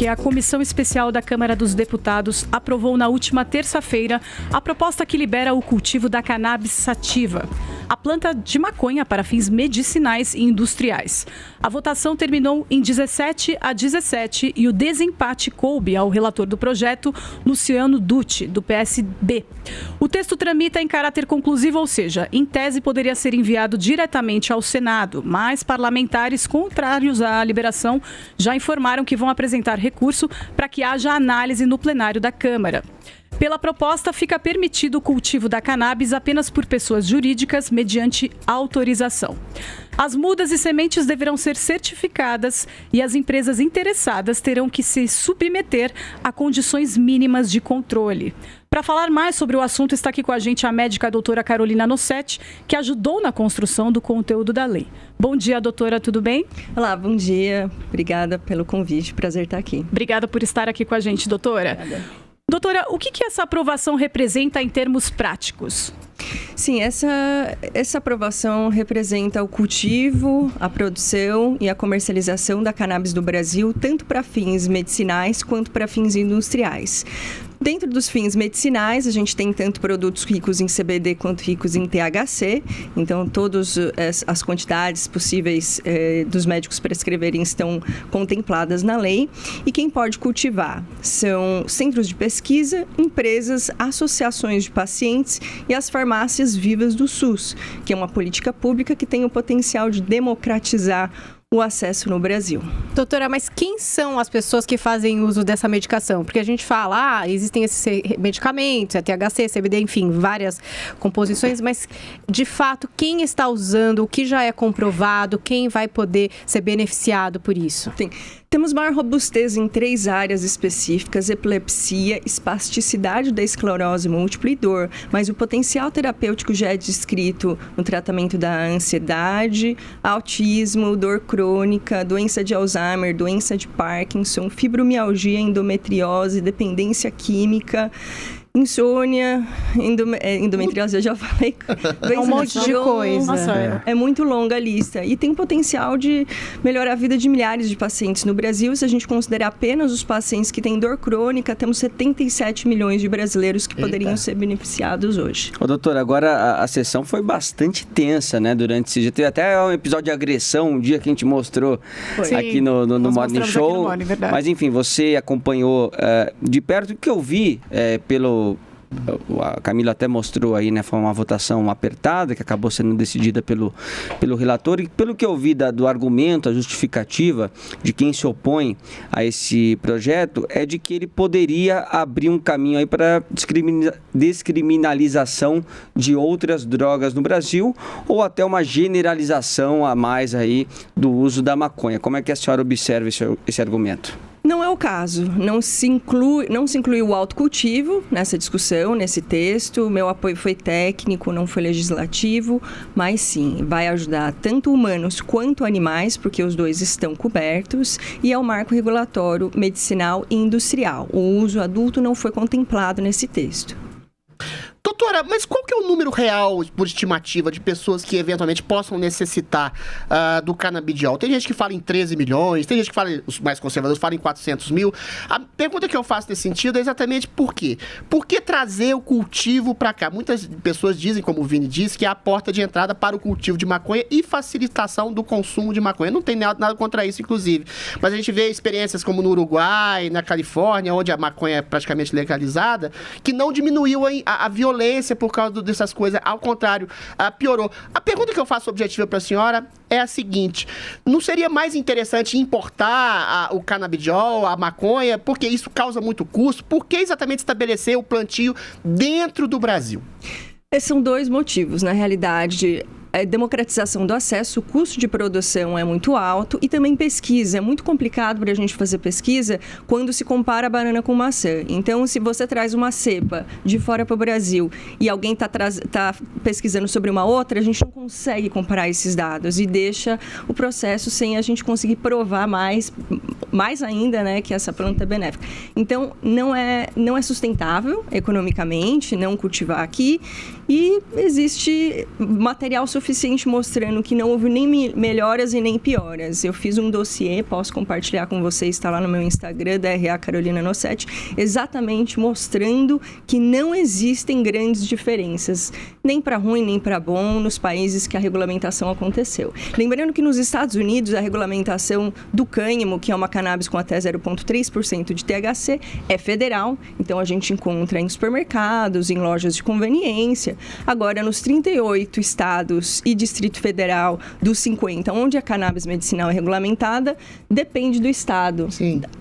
porque a Comissão Especial da Câmara dos Deputados aprovou na última terça-feira a proposta que libera o cultivo da cannabis sativa, a planta de maconha para fins medicinais e industriais. A votação terminou em 17-17 e o desempate coube ao relator do projeto, Luciano Dutti, do PSB. O texto tramita em caráter conclusivo, ou seja, em tese poderia ser enviado diretamente ao Senado, mas parlamentares contrários à liberação já informaram que vão apresentar recurso para que haja análise no plenário da Câmara. Pela proposta, fica permitido o cultivo da cannabis apenas por pessoas jurídicas mediante autorização. As mudas e sementes deverão ser certificadas e as empresas interessadas terão que se submeter a condições mínimas de controle. Para falar mais sobre o assunto, está aqui com a gente a médica doutora Carolina Nossetti, que ajudou na construção do conteúdo da lei. Bom dia, doutora, tudo bem? Olá, bom dia. Obrigada pelo convite, prazer estar aqui. Obrigada por estar aqui com a gente, doutora. Obrigada. Doutora, o que essa aprovação representa em termos práticos? Sim, essa aprovação representa o cultivo, a produção e a comercialização da cannabis do Brasil, tanto para fins medicinais quanto para fins industriais. Dentro dos fins medicinais, a gente tem tanto produtos ricos em CBD quanto ricos em THC. Então, todas as quantidades possíveis dos médicos prescreverem estão contempladas na lei. E quem pode cultivar são centros de pesquisa, empresas, associações de pacientes e as farmácias vivas do SUS, que é uma política pública que tem o potencial de democratizar o acesso no Brasil. Doutora, mas quem são as pessoas que fazem uso dessa medicação? Porque a gente fala, existem esses medicamentos, THC, CBD, enfim, várias composições, mas de fato, quem está usando, o que já é comprovado, quem vai poder ser beneficiado por isso? Sim. Temos maior robustez em 3 áreas específicas: epilepsia, espasticidade da esclerose múltipla e dor. Mas o potencial terapêutico já é descrito no tratamento da ansiedade, autismo, dor crônica, doença de Alzheimer, doença de Parkinson, fibromialgia, endometriose, dependência química, insônia, endometriose, eu já falei. Um monte de coisa. Nossa, é muito longa a lista. E tem o potencial de melhorar a vida de milhares de pacientes no Brasil. Se a gente considerar apenas os pacientes que têm dor crônica, temos 77 milhões de brasileiros que poderiam ser beneficiados hoje. Ô, doutora, agora a sessão foi bastante tensa, né? Durante esse dia. Teve até um episódio de agressão, um dia que a gente mostrou aqui no Morning Show. Mas, enfim, você acompanhou de perto. O que eu vi a Camila até mostrou aí, né, foi uma votação apertada, que acabou sendo decidida pelo relator, e pelo que eu vi do argumento, a justificativa de quem se opõe a esse projeto, é de que ele poderia abrir um caminho aí para descriminalização de outras drogas no Brasil, ou até uma generalização a mais aí do uso da maconha. Como é que a senhora observa esse argumento? Não é o caso. Não se inclui o autocultivo nessa discussão, nesse texto. Meu apoio foi técnico, não foi legislativo, mas sim, vai ajudar tanto humanos quanto animais, porque os dois estão cobertos, e é o marco regulatório medicinal e industrial. O uso adulto não foi contemplado nesse texto. Doutora, mas qual que é o número real, por estimativa, de pessoas que eventualmente possam necessitar do canabidiol? Tem gente que fala em 13 milhões, tem gente que fala, os mais conservadores falam em 400 mil. A pergunta que eu faço nesse sentido é exatamente por quê? Por que trazer o cultivo para cá? Muitas pessoas dizem, como o Vini disse, que é a porta de entrada para o cultivo de maconha e facilitação do consumo de maconha. Não tem nada contra isso, inclusive. Mas a gente vê experiências como no Uruguai, na Califórnia, onde a maconha é praticamente legalizada, que não diminuiu a violência por causa dessas coisas, ao contrário, piorou. A pergunta que eu faço objetiva para a senhora é a seguinte: não seria mais interessante importar o canabidiol, a maconha, porque isso causa muito custo? Por que exatamente estabelecer o plantio dentro do Brasil? Esses são 2 motivos, na realidade. A democratização do acesso, o custo de produção é muito alto e também pesquisa. É muito complicado para a gente fazer pesquisa quando se compara a banana com maçã. Então, se você traz uma cepa de fora para o Brasil e alguém está pesquisando sobre uma outra, a gente não consegue comparar esses dados e deixa o processo sem a gente conseguir provar mais ainda, né, que essa planta é benéfica. Então, não é sustentável economicamente não cultivar aqui, e existe material suficiente suficiente mostrando que não houve nem melhoras e nem pioras. Eu fiz um dossiê, posso compartilhar com vocês, está lá no meu Instagram, da RA Carolina Nossetti, exatamente mostrando que não existem grandes diferenças, nem para ruim, nem para bom, nos países que a regulamentação aconteceu. Lembrando que nos Estados Unidos, a regulamentação do cânhamo, que é uma cannabis com até 0,3% de THC, é federal, então a gente encontra em supermercados, em lojas de conveniência. Agora, nos 38 estados e Distrito Federal dos 50, onde a cannabis medicinal é regulamentada, depende do estado,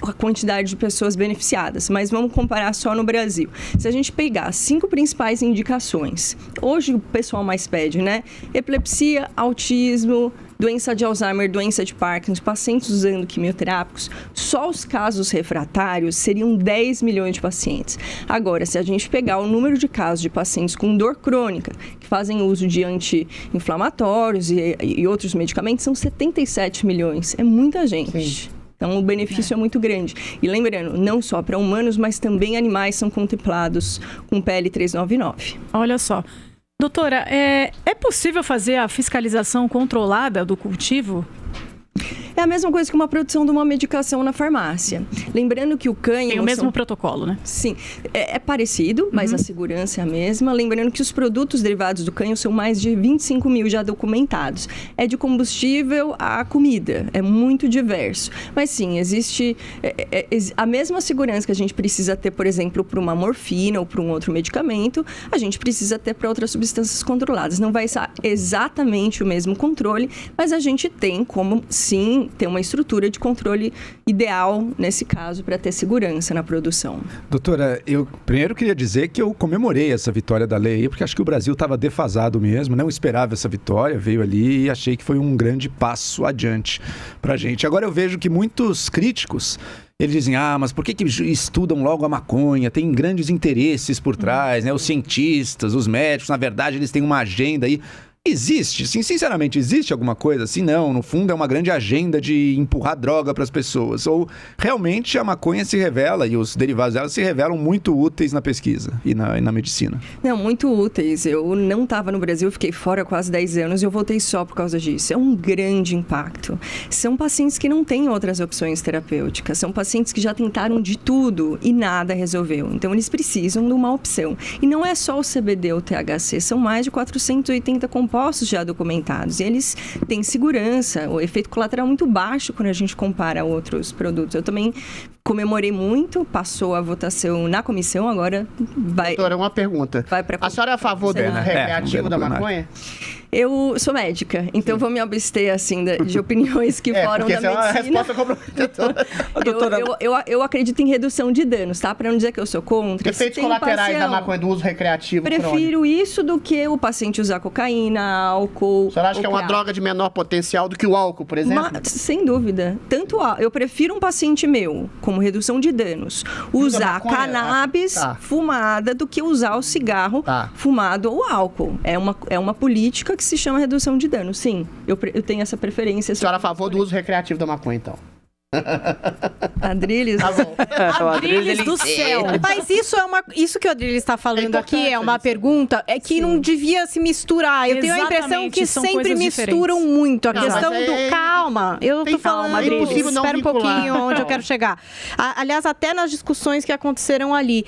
a quantidade de pessoas beneficiadas. Mas vamos comparar só no Brasil. Se a gente pegar as 5 principais indicações, hoje o pessoal mais pede, né? Epilepsia, autismo, doença de Alzheimer, doença de Parkinson, pacientes usando quimioterápicos, só os casos refratários seriam 10 milhões de pacientes. Agora, se a gente pegar o número de casos de pacientes com dor crônica, que fazem uso de anti-inflamatórios e outros medicamentos, são 77 milhões. É muita gente. Sim. Então, o benefício é muito grande. E lembrando, não só para humanos, mas também animais são contemplados com PL 399. Olha só. Doutora, é possível fazer a fiscalização controlada do cultivo? É a mesma coisa que uma produção de uma medicação na farmácia. Lembrando que o cânhamo... Tem o mesmo protocolo, né? Sim. É parecido, mas a segurança é a mesma. Lembrando que os produtos derivados do cânhamo são mais de 25 mil já documentados. É de combustível à comida. É muito diverso. Mas sim, existe a mesma segurança que a gente precisa ter, por exemplo, para uma morfina ou para um outro medicamento, a gente precisa ter para outras substâncias controladas. Não vai ser exatamente o mesmo controle, mas a gente tem como, sim, ter uma estrutura de controle ideal, nesse caso, para ter segurança na produção. Doutora, eu primeiro queria dizer que eu comemorei essa vitória da lei, porque acho que o Brasil estava defasado mesmo, não esperava essa vitória, veio ali e achei que foi um grande passo adiante para a gente. Agora eu vejo que muitos críticos, eles dizem, mas por que estudam logo a maconha? Tem grandes interesses por trás, né? Os cientistas, os médicos, na verdade, eles têm uma agenda aí. Existe, sim, sinceramente, existe alguma coisa assim? Não, no fundo é uma grande agenda de empurrar droga para as pessoas. Ou realmente a maconha se revela e os derivados dela se revelam muito úteis na pesquisa e na medicina? Não, muito úteis. Eu não estava no Brasil, fiquei fora quase 10 anos e eu voltei só por causa disso. É um grande impacto. São pacientes que não têm outras opções terapêuticas, são pacientes que já tentaram de tudo e nada resolveu. Então eles precisam de uma opção. E não é só o CBD ou o THC, são mais de 480 compostos já documentados. E eles têm segurança, o efeito colateral muito baixo quando a gente compara a outros produtos. Eu também comemorei muito, passou a votação na comissão, agora vai... Doutora, uma pergunta. A senhora é a favor do recreativo da maconha? Eu sou médica, então vou me abster, assim, de opiniões que foram da medicina. É uma resposta comprometedora. Eu acredito em redução de danos, tá? Para não dizer que eu sou contra. Efeitos colaterais da maconha, do uso recreativo Prefiro isso do que o paciente usar cocaína, álcool... A senhora acha que é uma droga de menor potencial do que o álcool, por exemplo? Sem dúvida. Eu prefiro um paciente meu, como redução de danos, usar cannabis fumada do que usar o cigarro fumado ou álcool. É uma política que se chama redução de danos, sim. Eu tenho essa preferência. A senhora é a favor do uso recreativo da maconha, então? Adriles. Tá bom. Adriles do céu. Mas isso que o Adriles está falando aqui é uma pergunta que não devia se misturar. Eu tenho a impressão que sempre misturam muito. A questão do... Calma, eu tô falando, Adriles, espera um pouquinho onde eu quero chegar. Aliás, até nas discussões que aconteceram ali,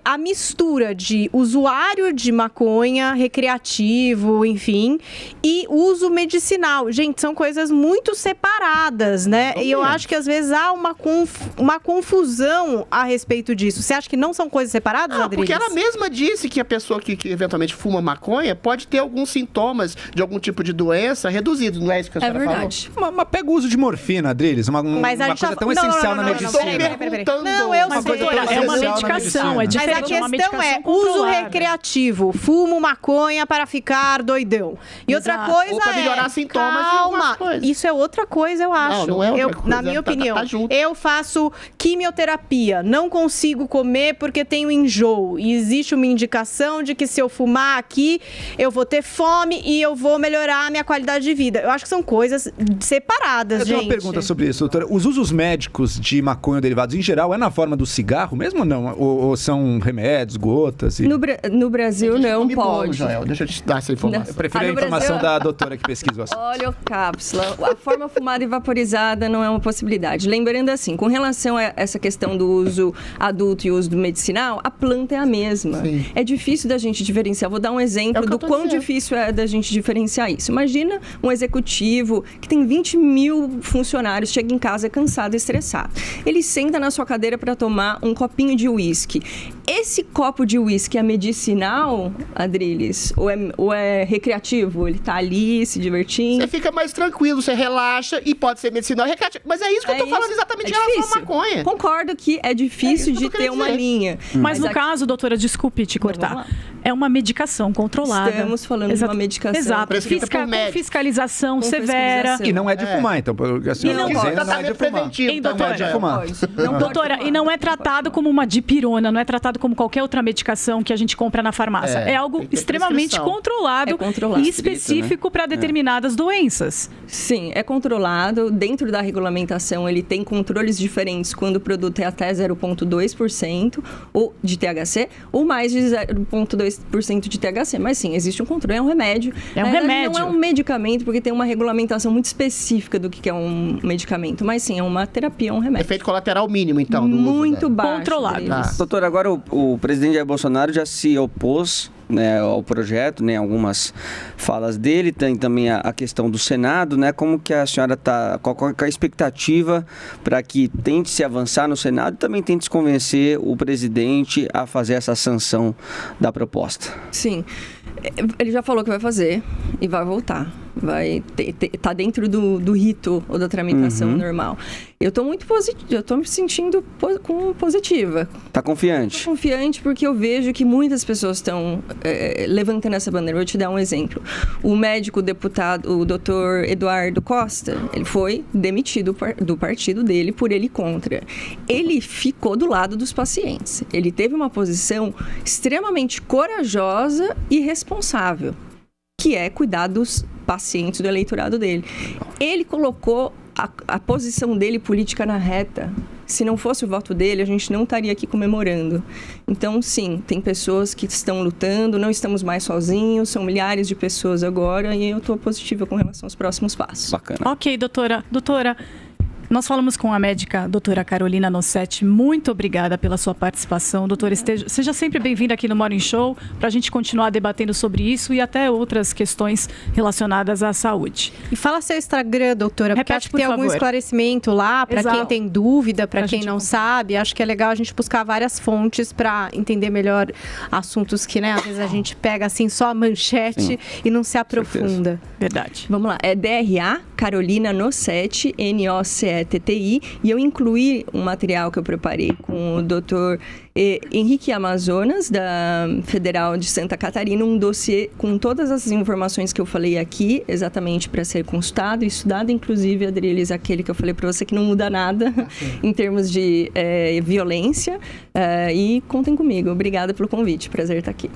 a mistura de usuário de maconha, recreativo, enfim, e uso medicinal. Gente, são coisas muito separadas, né? E eu acho que às vezes há uma confusão a respeito disso. Você acha que não são coisas separadas, Adriles? Porque ela mesma disse que a pessoa que eventualmente fuma maconha pode ter alguns sintomas de algum tipo de doença reduzidos, não é isso que a senhora falou? É verdade. Mas pega o uso de morfina, Adriles, uma coisa tão essencial na medicina. Não, eu sei. É uma medicação, é diferente. Mas a questão é uso recreativo, fumo maconha para ficar doidão. E outra coisa ou para melhorar sintomas calma, isso é outra coisa, eu acho. Não é outra coisa. Na minha opinião. opinião. Tá junto. Eu faço quimioterapia, não consigo comer porque tenho enjoo. E existe uma indicação de que se eu fumar aqui, eu vou ter fome e eu vou melhorar a minha qualidade de vida. Eu acho que são coisas separadas, gente. Eu tenho uma pergunta sobre isso, doutora. Os usos médicos de maconha ou derivados, em geral, é na forma do cigarro mesmo ou não? Ou são remédios, gotas? No Brasil, não pode. Joel, deixa eu te dar essa informação. Eu prefiro a informação da doutora que pesquisou assim. Óleo cápsula. A forma fumada e vaporizada não é uma possibilidade. Lembrando assim, com relação a essa questão do uso adulto e uso do medicinal, a planta é a mesma. Sim. É difícil da gente diferenciar. Vou dar um exemplo do quão difícil é da gente diferenciar isso. Imagina um executivo que tem 20 mil funcionários, chega em casa cansado e estressado. Ele senta na sua cadeira para tomar um copinho de uísque. Esse copo de uísque é medicinal, Adriles? Ou é recreativo? Ele tá ali se divertindo? Você fica mais tranquilo, você relaxa e pode ser medicinal e recreativo. Mas é isso que eu tô falando exatamente em relação à maconha. Concordo que é difícil de ter uma linha. Mas no caso, doutora, desculpe te cortar, é uma medicação controlada. Estamos falando de uma medicação. Exato. Com fiscalização severa. E não é de fumar, então. E não é de fumar. Doutora, não é de fumar. Doutora, e não é tratado como uma dipirona, não é tratado como qualquer outra medicação que a gente compra na farmácia. É algo extremamente controlado e específico para determinadas doenças. Sim, é controlado. Dentro da regulamentação, ele tem controles diferentes quando o produto é até 0,2% de THC ou mais de 0,2% de THC. Mas sim, existe um controle, é um remédio. É um remédio. Não é um medicamento, porque tem uma regulamentação muito específica do que é um medicamento. Mas sim, é uma terapia, é um remédio. Efeito colateral mínimo, então. Muito baixo. Controlado. Doutor, agora o presidente Jair Bolsonaro já se opôs, né, ao projeto, né, algumas falas dele, tem também a questão do Senado, né, como que a senhora está, qual é a expectativa para que tente se avançar no Senado e também tente se convencer o presidente a fazer essa sanção da proposta? Sim, ele já falou que vai fazer e vai voltar. Tá dentro do rito ou da tramitação normal. Eu tô muito positiva, eu tô me sentindo positiva. Tá confiante? Tô confiante porque eu vejo que muitas pessoas estão levantando essa bandeira. Vou te dar um exemplo. O médico deputado, o doutor Eduardo Costa, ele foi demitido do partido dele por ele contra. Ele ficou do lado dos pacientes. Ele teve uma posição extremamente corajosa e responsável, que é cuidar dos pacientes do eleitorado dele. Ele colocou a posição dele política na reta. Se não fosse o voto dele, a gente não estaria aqui comemorando. Então, sim, tem pessoas que estão lutando, não estamos mais sozinhos, são milhares de pessoas agora e eu estou positiva com relação aos próximos passos. Bacana. Ok, doutora. Doutora, nós falamos com a médica doutora Carolina Nossetti. Muito obrigada pela sua participação. Doutora, seja sempre bem-vinda aqui no Morning Show para a gente continuar debatendo sobre isso e até outras questões relacionadas à saúde. E fala seu Instagram, doutora, porque acho que tem algum esclarecimento lá para quem tem dúvida, para quem não sabe. Acho que é legal a gente buscar várias fontes para entender melhor assuntos que, né, às vezes a gente pega assim só a manchete e não se aprofunda. Verdade. Vamos lá, é DRA Carolina Nossetti, NOCETTI, e eu incluí um material que eu preparei com o doutor Henrique Amazonas, da Federal de Santa Catarina, um dossiê com todas as informações que eu falei aqui, exatamente para ser consultado e estudado, inclusive, Adriles, aquele que eu falei para você que não muda nada em termos de violência. E contem comigo. Obrigada pelo convite, prazer estar aqui.